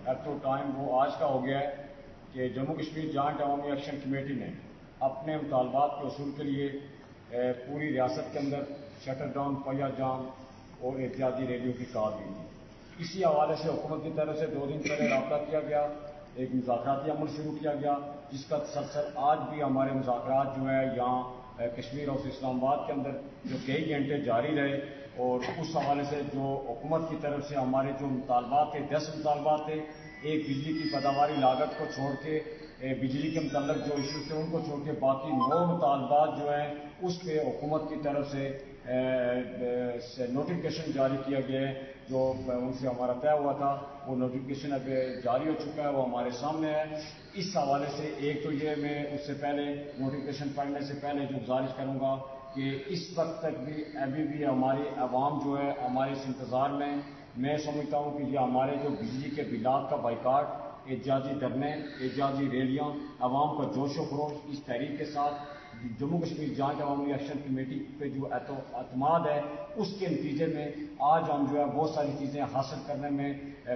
At تو time وہ آج کا ہو گیا ہے کہ جموں کشمیر جوائنٹ عوامی ایکشن کمیٹی نے اپنے مطالبات کے حصول کے لیے پوری ریاست کے اندر شٹر ڈاؤن، پہیہ جام اور احتجاجی ریلیوں کی کال دی تھی۔ اسی حوالے سے حکومت کی طرف سے 2 دن پہلے رابطہ کیا گیا، ایک مذاکراتی عمل شروع کیا گیا، جس کا تسلسل آج بھی ہمارے مذاکرات جو ہے یہاں کشمیر ہاؤس اسلام آباد کے اندر جو کئی گھنٹے جاری رہے، اور اس حوالے سے جو حکومت کی طرف سے ہمارے جو مطالبات تھے 10 مطالبات تھے، ایک بجلی کی پیداواری لاگت کو چھوڑ کے بجلی کے متعلق جو ایشوز تھے ان کو چھوڑ کے باقی 9 مطالبات جو ہیں اس پہ حکومت کی طرف سے نوٹیفکیشن جاری کیا گیا ہے، جو ان سے ہمارا طے ہوا تھا وہ نوٹیفکیشن اب جاری ہو چکا ہے، وہ ہمارے سامنے ہے۔ اس حوالے سے ایک تو یہ میں اس سے پہلے نوٹیفکیشن پڑھنے سے پہلے جو گزارش کروں گا کہ اس وقت تک بھی ابھی بھی ہماری عوام جو ہے ہمارے اس انتظار میں سمجھتا ہوں کہ یہ ہمارے جو بجلی کے بلات کا بائیکاٹ، احتجاجی دھرنے، احتجاجی ریلیاں، عوام کا جوش و خروش اس تحریک کے ساتھ جموں کشمیر جوائنٹ عوامی ایکشن کمیٹی پہ جو اعتماد ہے اس کے نتیجے میں آج ہم جو ہے بہت ساری چیزیں حاصل کرنے میں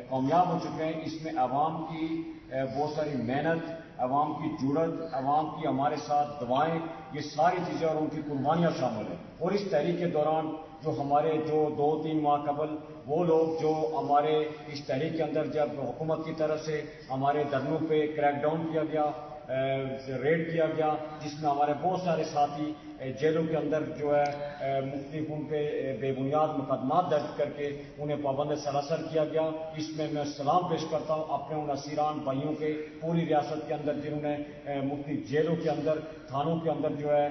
کامیاب ہو چکے ہیں۔ اس میں عوام کی بہت ساری محنت، عوام کی جرات، عوام کی ہمارے ساتھ دعائیں، یہ ساری چیزیں اور ان کی قربانیاں شامل ہیں۔ اور اس تحریک کے دوران جو ہمارے جو 2-3 ماہ قبل وہ لوگ جو ہمارے اس تحریک کے اندر جب حکومت کی طرف سے ہمارے دھرنوں پہ کریک ڈاؤن کیا گیا، ریڈ کیا گیا، جس میں ہمارے بہت سارے ساتھی جیلوں کے اندر جو ہے مختلف ان پہ بے بنیاد مقدمات درج کر کے انہیں پابند سلاسل کیا گیا، اس میں سلام پیش کرتا ہوں اپنے ان اسیران بھائیوں کے پوری ریاست کے اندر جنہوں نے مختلف جیلوں کے اندر، تھانوں کے اندر جو ہے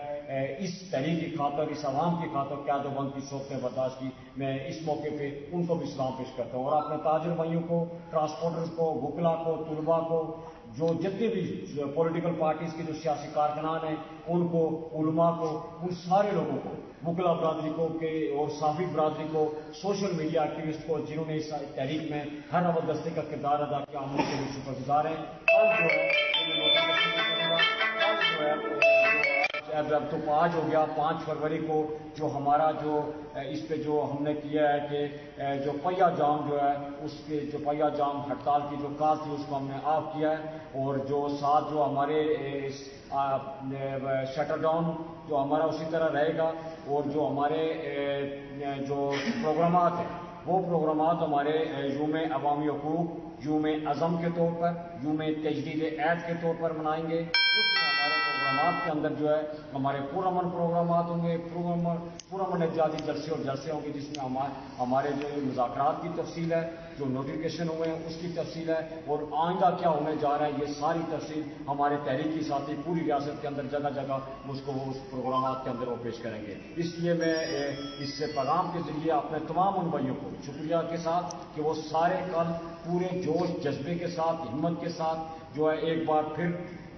اس تحریک کی خاطر، اس عوام کی خاطر قیادت بند کی صورتیں برداشت کی۔ میں اس موقع پہ ان کو بھی سلام پیش کرتا ہوں، اور اپنے تاجر بھائیوں کو، ٹرانسپورٹرز کو، وکلا کو، طلباء کو، جو جتنے بھی پولیٹیکل پارٹیز کے جو سیاسی کارکنان ہیں ان کو، علماء کو، ان سارے لوگوں کو، وکلا برادری کو اور صحافی برادری کو، سوشل میڈیا ایکٹیوسٹ کو، جنہوں نے اس تحریک میں ہر عمل دستے کا کردار ادا کیا، ہم ان کے بھی شکر گزار ہیں۔ اب تو 5 ہو گیا، 5 فروری کو جو ہمارا جو اس پہ جو ہم نے کیا ہے کہ جو پہیہ جام جو ہے اس کے جو پہیہ جام ہڑتال کی جو کال تھی اس کو ہم نے آف کیا ہے، اور جو ساتھ جو ہمارے شٹر ڈاؤن جو ہمارا اسی طرح رہے گا، اور جو ہمارے جو پروگرامات ہیں وہ پروگرامات ہمارے یوم عوامی حقوق، یوم عزم کے طور پر، یوم تجدید عہد کے طور پر منائیں گے۔ اس میں ہمارے پروگرامات کے اندر جو ہے ہمارے پرامن پروگرامات ہوں گے، پرامن احتجاجی جلسے اور جلسے ہوں گے، جس میں ہمارے جو مذاکرات کی تفصیل ہے، جو نوٹیفکیشن ہوئے ہیں اس کی تفصیل ہے، اور آئندہ کیا ہونے جا رہا ہے یہ ساری تفصیل ہمارے تحریکی ساتھی پوری ریاست کے اندر جگہ جگہ اس پروگرامات کے اندر وہ پیش کریں گے۔ اس لیے میں اس سے پیغام کے ذریعے اپنے تمام ان بھائیوں کو شکریہ کے ساتھ کہ وہ سارے کل پورے جوش جذبے کے ساتھ، ہمت کے ساتھ جو ہے ایک بار پھر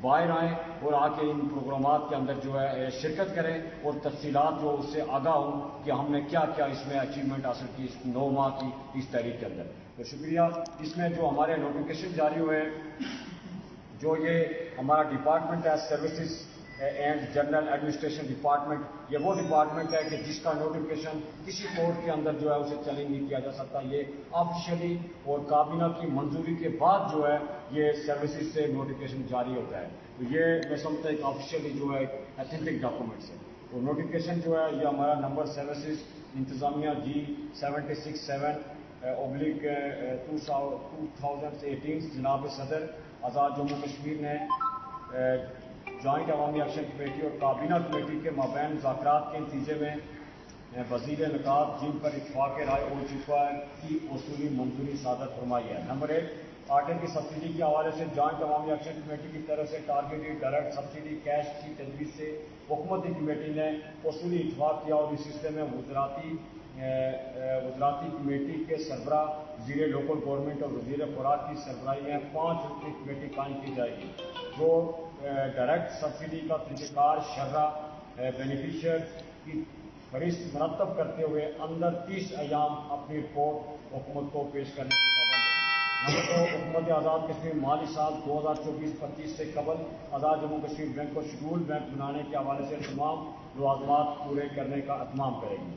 باہر آئیں اور آ کے ان پروگرامات کے اندر جو ہے شرکت کریں، اور تفصیلات جو اس سے آگاہ ہوں کہ ہم نے کیا کیا اس میں اچیومنٹ حاصل کی اس 9 ماہ کی اس تحریک کے اندر۔ تو شکریہ۔ اس میں جو ہمارے نوٹیفکیشن جاری ہوئے ہیں، جو یہ ہمارا ڈپارٹمنٹ ہے services and general administration department, یہ وہ ڈپارٹمنٹ ہے کہ جس کا نوٹیفکیشن کسی کورٹ کے اندر جو ہے اسے چیلنج نہیں کیا جا سکتا، یہ آفیشلی اور کابینہ کی منظوری کے بعد جو ہے یہ سروسز سے نوٹیفکیشن جاری ہوتا ہے۔ تو یہ میں سمجھتا ہوں ایک آفیشلی جو ہے ایتھنٹک ڈاکومنٹس ہے۔ تو نوٹیفکیشن جو ہے یہ ہمارا نمبر سروسز انتظامیہ جی 767/2018 جناب صدر آزاد جموں کشمیر نے جوائنٹ عوامی ایکشن کمیٹی اور کابینہ کمیٹی کے مابین مذاکرات کے نتیجے میں وزیر نکات جن پر اتفاق رائے ہو چکا ہے کی اصولی منظوری صادر فرمائی ہے۔ نمبر 1، آٹے کی سبسڈی کے حوالے سے جوائنٹ عوامی ایکشن کمیٹی کی طرف سے ٹارگیٹڈ ڈائریکٹ سبسڈی کیش کی تجویز سے حکومتی کمیٹی نے اصولی اتفاق کیا، اور اس سلسلے میں وزراتی کمیٹی کے سربراہ، وزیر لوکل گورنمنٹ اور وزیر خوراک کی سربراہی میں 5 رکنی کمیٹی قائم کی جائے گی، جو ڈائریکٹ سبسڈی کا طریقہ کار، شرح، بینیفیشیئر کی فہرست مرتب کرتے ہوئے اندر 30 ایام اپنی رپورٹ حکومت کو پیش کرنے کی پابند ہے۔ نمبر 2، حکومت آزاد کشمیر مالی سال 2024-25 سے قبل آزاد جموں کشمیر بینک کو شیڈول بینک بنانے کے حوالے سے تمام لوازمات پورے کرنے کا اہتمام کرے گی۔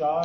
4,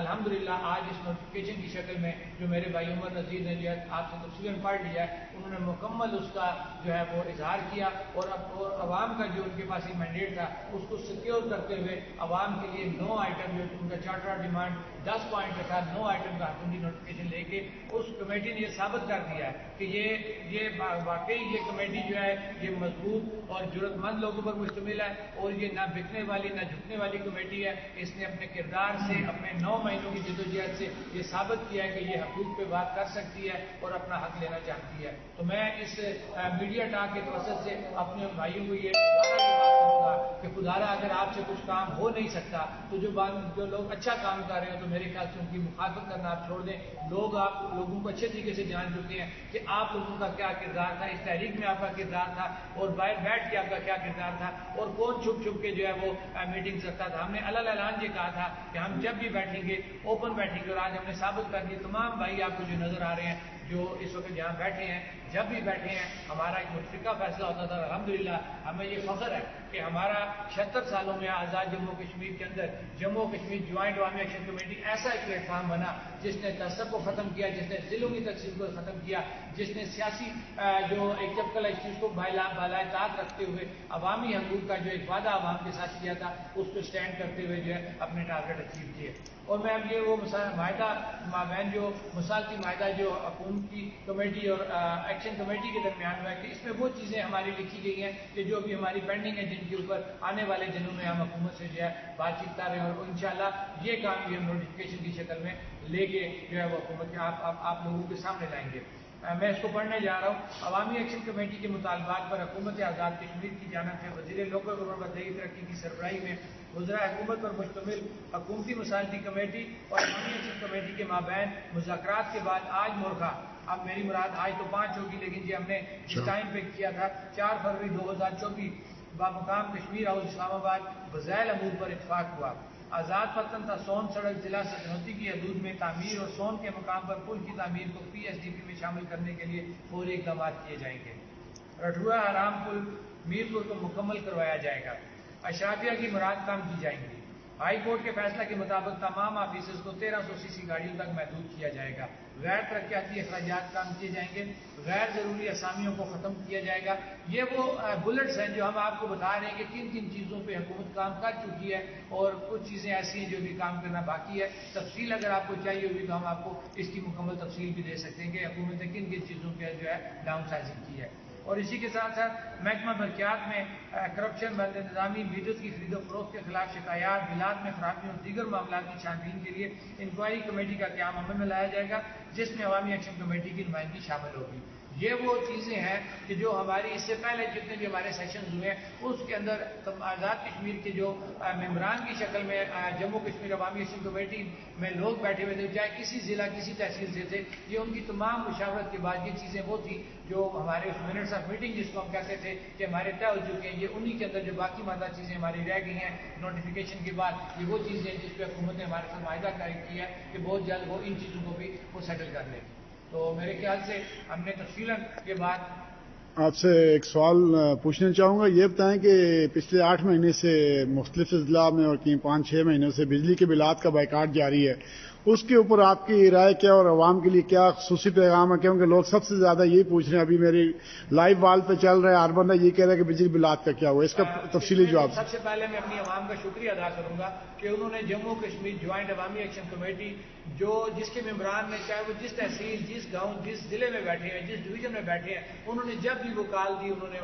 الحمدللہ آج اس نوٹیفکیشن کی شکل میں جو میرے بھائی عمر نذیر نے جو ہے آپ سے تفصیلاً پڑھ لیا ہے, انہوں نے مکمل اس کا جو ہے وہ اظہار کیا, اور عوام کا جو ان کے پاس ایک مینڈیٹ تھا اس کو سیکیور کرتے ہوئے عوام کے لیے 9 آئٹم جو ان کا چارٹر آف ڈیمانڈ 10 پوائنٹ کا تھا, 9 آئٹم کا حکومتی نوٹیفکیشن لے کے اس کمیٹی نے یہ ثابت کر دیا ہے کہ یہ واقعی یہ کمیٹی جو ہے یہ مضبوط اور جرت مند لوگوں پر مشتمل ہے, اور یہ نہ بکنے والی نہ جھکنے والی کمیٹی ہے. اس نے اپنے کردار سے اپنے 9 مہینوں کی جدوجہد سے یہ ثابت کیا ہے کہ یہ حقوق پہ بات کر سکتی ہے اور اپنا حق لینا چاہتی ہے. تو میں اس میڈیا ٹاک کے توسط سے اپنے بھائیوں کو یہ بات کروں گا کہ خدارا اگر آپ سے کچھ کام ہو نہیں سکتا تو جو لوگ اچھا کام کر رہے ہیں تو میرے خیال سے ان کی مخالفت کرنا آپ چھوڑ دیں. لوگوں کو اچھے طریقے سے جان چکے ہیں کہ آپ لوگوں کا کیا کردار تھا, اس تحریک میں آپ کا کردار تھا, اور باہر بیٹھ کے آپ کا کیا کردار تھا, اور کون چھپ چھپ کے جو ہے وہ میٹنگ کرتا تھا. ہم نے اعلان یہ کہا تھا کہ ہم جب بھی بیٹھیں گے اوپن بیٹھیں گے, اور آج ہم نے ثابت کر دیا تمام بھائی آپ کو جو نظر آ رہے ہیں جو اس وقت جہاں بیٹھے ہیں, جب بھی بیٹھے ہیں ہمارا ایک متفقہ فیصلہ ہوتا تھا. الحمدللہ ہمیں یہ فخر ہے کہ ہمارا 76 سالوں میں آزاد جموں کشمیر کے اندر جموں کشمیر جوائنٹ عوامی ایکشن کمیٹی ایسا ایک پلیٹ فارم بنا جس نے تعصب کو ختم کیا, جس نے ضلعوں کی تقسیم کو ختم کیا, جس نے سیاسی جو ایک چپکل اس چیز کو بالائے طاق رکھتے ہوئے عوامی حقوق کا جو ایک وعدہ عوام کے ساتھ کیا تھا اس کو اسٹینڈ کرتے ہوئے جو ہے اپنے ٹارگیٹ اچیو کیے. اور میں اب یہ وہ معاہدہ مابین جو مثالتی معاہدہ جو حکومتی کمیٹی اور ایکشن کمیٹی کے درمیان ہوا ہے کہ اس میں وہ چیزیں ہماری لکھی گئی ہیں کہ جو ابھی ہماری پینڈنگ ہے, جن کے اوپر آنے والے دنوں میں ہم حکومت سے جو ہے بات چیت کر رہے ہیں, اور انشاءاللہ یہ کام بھی ہم نوٹیفکیشن کی شکل میں لے کے جو ہے وہ حکومت کے آپ لوگوں کے سامنے لائیں گے. میں اس کو پڑھنے جا رہا ہوں. عوامی ایکشن کمیٹی کے مطالبات پر حکومت آزاد کشمیر کی جانب سے وزیر لوکل گورنمنٹ بطیئی ترقی کی سربراہی میں وزراء حکومت پر مشتمل حکومتی مسالتی کمیٹی اور عوامی ایکشن کمیٹی کے مابین مذاکرات کے بعد آج مورخہ, اب میری مراد آج تو 5 ہوگی لیکن یہ ہم نے اس ٹائم پہ کیا تھا 4 فروری 2024 بامقام کشمیر ہاؤس اسلام آباد بذیل امور پر اتفاق ہوا. آزاد پتن تا سون سڑک ضلع سلطنتی کی حدود میں تعمیر اور سون کے مقام پر پل کی تعمیر کو PSDP میں شامل کرنے کے لیے فوری اقدامات کیے جائیں گے. رٹھوا حرام پل میرپور کو مکمل کروایا جائے گا. اشرافیہ کی مراد کام کی جائیں گی. ہائی کورٹ کے فیصلہ کے مطابق تمام آفیسرز کو 1300 cc گاڑیوں تک محدود کیا جائے گا. غیر ترقیاتی اخراجات کام کیے جائیں گے. غیر ضروری اسامیوں کو ختم کیا جائے گا. یہ وہ بلٹس ہیں جو ہم آپ کو بتا رہے ہیں کہ کن کن چیزوں پہ حکومت کام کر چکی ہے, اور کچھ چیزیں ایسی ہیں جو بھی کام کرنا باقی ہے. تفصیل اگر آپ کو چاہیے ہوگی تو ہم آپ کو اس کی مکمل تفصیل بھی دے سکتے ہیں کہ حکومت نے کن کن چیزوں پہ جو ہے ڈاؤن سائزنگ کی ہے. اور اسی کے ساتھ ساتھ محکمہ برقیات میں کرپشن, بد نظامی, بجٹ کی خرید و فروخت کے خلاف شکایات, بلاد میں خرابیوں اور دیگر معاملات کی چھان بین کے لیے انکوائری کمیٹی کا قیام عمل میں لایا جائے گا جس میں عوامی ایکشن کمیٹی کی نمائندگی شامل ہوگی. یہ وہ چیزیں ہیں کہ جو ہماری اس سے پہلے جتنے بھی ہمارے سیشنز ہوئے ہیں اس کے اندر آزاد کشمیر کے جو ممبران کی شکل میں جموں کشمیر عوامی ایکشن کمیٹی میں لوگ بیٹھے ہوئے تھے, چاہے کسی ضلع کسی تحصیل سے تھے, یہ ان کی تمام مشاورت کے بعد یہ چیزیں وہ تھی جو ہمارے اس منٹس آف میٹنگ جس کو ہم کہتے تھے کہ ہمارے طے ہو چکے ہیں. یہ انہی کے اندر جو باقی مادہ چیزیں ہماری رہ گئی ہیں نوٹیفیکیشن کے بعد, یہ وہ چیزیں ہیں جس پہ حکومت نے ہمارے ساتھ معاہدہ طے کیا ہے کہ بہت جلد وہ ان چیزوں کو بھی وہ سیٹل کر لیں. تو میرے خیال سے ہم نے تفصیلاً یہ بات. آپ سے ایک سوال پوچھنا چاہوں گا. یہ بتائیں کہ پچھلے 8 مہینے سے مختلف اضلاع میں اور 5-6 مہینوں سے بجلی کے بلات کا بائیکاٹ جاری ہے, اس کے اوپر آپ کی رائے کیا اور عوام کے لیے کیا خصوصی پیغام ہے؟ کیونکہ لوگ سب سے زیادہ یہی پوچھ رہے ہیں, ابھی میری لائیو وال پہ چل رہا ہے, اربن یہ کہہ رہا ہے کہ بجلی بلات کا کیا ہوا, اس کا تفصیلی جواب. سب سے پہلے میں اپنی عوام کا شکریہ ادا کروں گا کہ انہوں نے جموں کشمیر جوائنٹ عوامی ایکشن کمیٹی جس کے ممبران میں چاہے وہ جس تحصیل, جس گاؤں, جس ضلع میں بیٹھے ہیں, جس ڈویژن میں بیٹھے ہیں, انہوں نے جب بھی وہ کال دی انہوں نے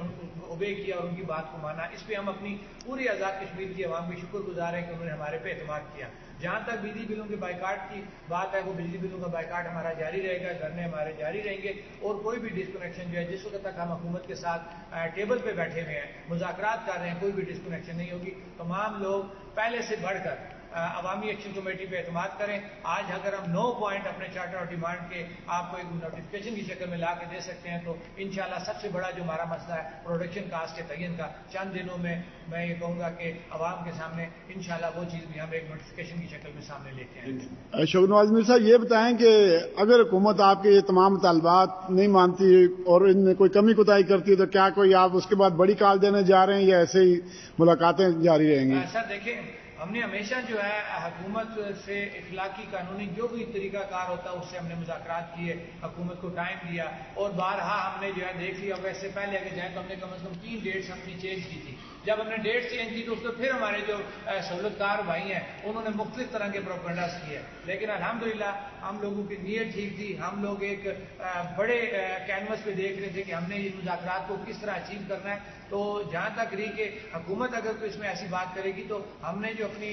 اوبے کیا اور ان کی بات کو مانا. اس پہ ہم اپنی پوری آزاد کشمیر کی عوام کی شکر گزار ہیں کہ انہوں نے ہمارے پہ اعتماد کیا. جہاں تک بجلی بلوں کے بائیکاٹ کی بات ہے, وہ بجلی بلوں کا بائیکاٹ ہمارا جاری رہے گا, دھرنے ہمارے جاری رہیں گے, اور کوئی بھی ڈسکنیکشن جو ہے جس وقت تک ہم حکومت کے ساتھ ٹیبل پہ بیٹھے ہوئے ہیں, مذاکرات کر رہے ہیں, کوئی بھی ڈسکنیکشن نہیں ہوگی. تمام لوگ پہلے سے بڑھ کر عوامی ایکشن کمیٹی پہ اعتماد کریں. آج اگر ہم 9 پوائنٹ اپنے چارٹر آف ڈیمانڈ کے آپ کو ایک نوٹیفکیشن کی شکل میں لا کے دے سکتے ہیں تو انشاءاللہ سب سے بڑا جو ہمارا مسئلہ ہے پروڈکشن کاسٹ کے تعین کا, چند دنوں میں یہ کہوں گا کہ عوام کے سامنے انشاءاللہ وہ چیز بھی ہم ایک نوٹیفکیشن کی شکل میں سامنے لے کے آئیں گے. شوکت نواز میر صاحب, یہ بتائیں کہ اگر حکومت آپ کے یہ تمام مطالبات نہیں مانتی اور ان میں کوئی کمی کوتاہی کرتی ہے تو کیا کوئی آپ اس کے بعد بڑی کال دینے جا رہے ہیں یا ایسے ہی ملاقاتیں جاری رہیں گی؟ سر دیکھیں, ہم نے ہمیشہ جو ہے حکومت سے اخلاقی قانونی جو بھی طریقہ کار ہوتا ہے اس سے ہم نے مذاکرات کیے، حکومت کو ٹائم دیا، اور بارہا ہم نے جو ہے دیکھ لیا، ویسے پہلے اگر جائیں تو ہم نے کم از کم 3 ڈیٹس اپنی چینج کی تھی۔ جب ہم نے ڈیٹ چینج کی تو اس کو پھر ہمارے جو سہولت کار بھائی ہیں انہوں نے مختلف طرح کے پروپیگنڈاز کیے، لیکن الحمدللہ ہم لوگوں کی نیت ٹھیک تھی۔ ہم لوگ ایک بڑے کینوس پہ دیکھ رہے تھے کہ ہم نے یہ مذاکرات کو کس طرح اچیو کرنا ہے۔ تو جہاں تک رہی کہ حکومت اگر کوئی اس میں ایسی بات کرے گی تو ہم نے جو اپنی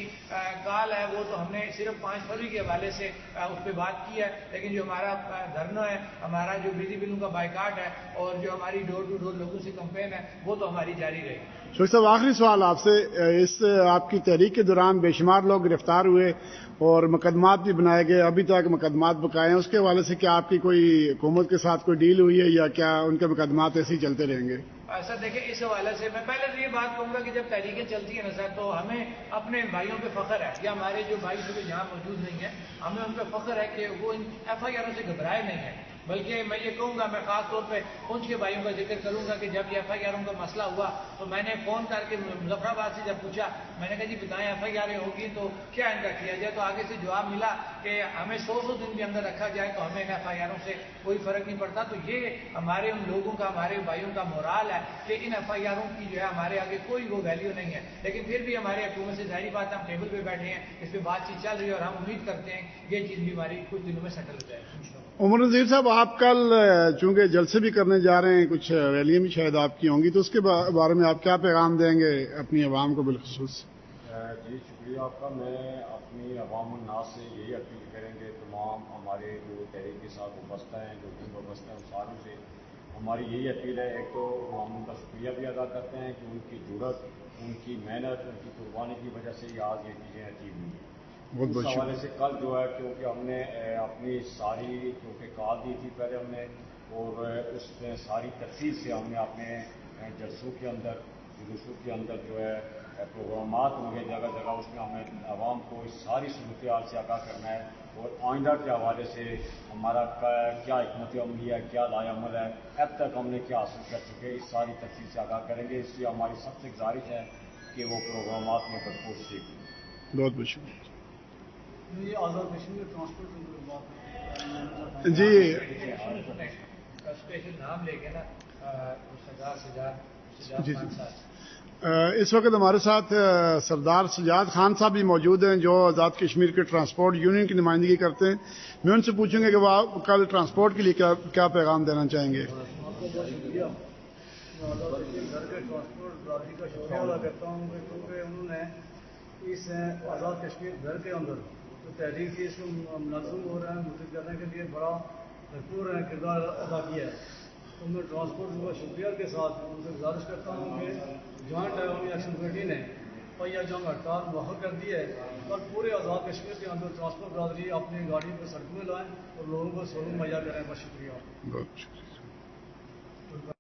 کال ہے وہ تو ہم نے صرف 5 فروری کے حوالے سے اس پہ بات کی ہے، لیکن جو ہمارا دھرنا ہے، ہمارا جو بجلی بلوں کا بائیکاٹ ہے اور جو ہماری ڈور ٹو ڈور لوگوں سے کمپین ہے وہ تو ہماری جاری رہے گی۔ شوقی صاحب، آخری سوال آپ سے، اس آپ کی تحریک کے دوران بے شمار لوگ گرفتار ہوئے اور مقدمات بھی بنائے گئے، ابھی تک مقدمات بقائے ہیں، اس کے حوالے سے کیا آپ کی کوئی حکومت کے ساتھ کوئی ڈیل ہوئی ہے یا کیا ان کے مقدمات ایسے ہی چلتے رہیں گے؟ ایسا دیکھیں، اس حوالے سے میں پہلے تو یہ بات کہوں گا کہ جب تحریکیں چلتی ہیں نا سر تو ہمیں اپنے بھائیوں پہ فخر ہے، یا ہمارے جو بھائی جو یہاں موجود نہیں ہیں ہمیں ان پہ فخر ہے کہ وہ ان FIRوں سے گھبرائے نہیں ہیں، بلکہ میں یہ کہوں گا، میں خاص طور پہ پونچھ کے بھائیوں کا ذکر کروں گا کہ جب یہ FIRوں کا مسئلہ ہوا تو میں نے فون کر کے مظفر آباد سے جب پوچھا، میں نے کہا جی بتائیں FIRیں ہوگی تو کیا ان کا کیا جائے، تو آگے سے جواب ملا کہ ہمیں 100 دن بھی اندر رکھا جائے تو ہمیں ان FIRوں سے کوئی فرق نہیں پڑتا۔ تو یہ ہمارے ان لوگوں کا، ہمارے بھائیوں کا مورال ہے کہ ان FIRوں کی جو ہے ہمارے آگے کوئی وہ ویلیو نہیں ہے، لیکن پھر بھی ہمارے حکومت سے ظاہری بات ہے ہم ٹیبل پہ بیٹھے ہیں، اس پہ بات چیت چل رہی ہے اور ہم امید کرتے ہیں یہ چیز بھی ہماری کچھ دنوں میں سیٹل ہو جائے گی۔ عمر نذیر صاحب، آپ کل چونکہ جلسے بھی کرنے جا رہے ہیں، کچھ ریلیاں بھی شاید آپ کی ہوں گی، تو اس کے بارے میں آپ کیا پیغام دیں گے اپنی عوام کو بالخصوص؟ جی شکریہ آپ کا۔ میں اپنی عوام الناس سے یہی اپیل کریں گے، تمام ہمارے جو تحریک کے ساتھ وابستہ ہیں، جو دن وابستہ ہیں، ان ساروں سے ہماری یہی اپیل ہے۔ ایک تو ہم ان کا شکریہ بھی ادا کرتے ہیں کہ ان کی جرأت، ان کی محنت، ان کی قربانی کی وجہ سے یہ آج یہ چیزیں اچیو ہوئی ہیں۔ بہت اس بہت حوالے شکریہ۔ سے کل جو ہے کیونکہ ہم نے اپنی ساری کیونکہ کال دی تھی پہلے ہم نے، اور اس میں ساری تفصیل سے ہم نے اپنے جلسوں کے اندر، جلوسوں کے اندر جو ہے پروگرامات ہوں گے جگہ جگہ، اس میں ہمیں عوام کو اس ساری صورتحال سے آگاہ کرنا ہے، اور آئندہ کے حوالے سے ہمارا کیا حکمت عملی ہے، کیا لائے عمل ہے، اب تک ہم نے کیا حاصل کر چکے، اس ساری تفصیل سے آگاہ کریں گے۔ اس لیے ہماری سب سے گزارش ہے کہ وہ پروگرامات میں بھرپور شریک ہوں۔ بہت بہت شکریہ یہ آزاد کشمیر ٹرانسپورٹ بات جی۔ اسپیشل نام لے کے نا سردار سجاد جی خان صاحب، اس وقت ہمارے ساتھ سردار سجاد خان صاحب بھی موجود ہیں جو آزاد کشمیر کے ٹرانسپورٹ یونین کی نمائندگی کرتے ہیں۔ میں ان سے پوچھوں گا کہ وہ کل ٹرانسپورٹ کے لیے کیا پیغام دینا چاہیں گے؟ آپ کا بہت شکریہ۔ میں آزاد کشمیر گھر کے ٹرانسپورٹ برادری کا شکریہ ادا کرتا ہوں کہ کیونکہ انہوں نے اس آزاد کشمیر گھر کے اندر جو تحریک کی اس کو منظم ہو رہا ہے، منتظم کرنے کے لیے بڑا بھرپور کردار ادا کیا ہے۔ تو میں ٹرانسپورٹ کا شکریہ کے ساتھ ان سے گزارش کرتا ہوں کہ جوائنٹ عوامی ایکشن کمیٹی نے پہیا جنگ ہڑتال مؤخر کر دی ہے اور پورے آزاد کشمیر کے اندر ٹرانسپورٹ برادری اپنی گاڑی کو سڑکوں میں لائیں اور لوگوں کو سہولت مہیا کریں۔ بہت شکریہ۔ بہت شکریہ۔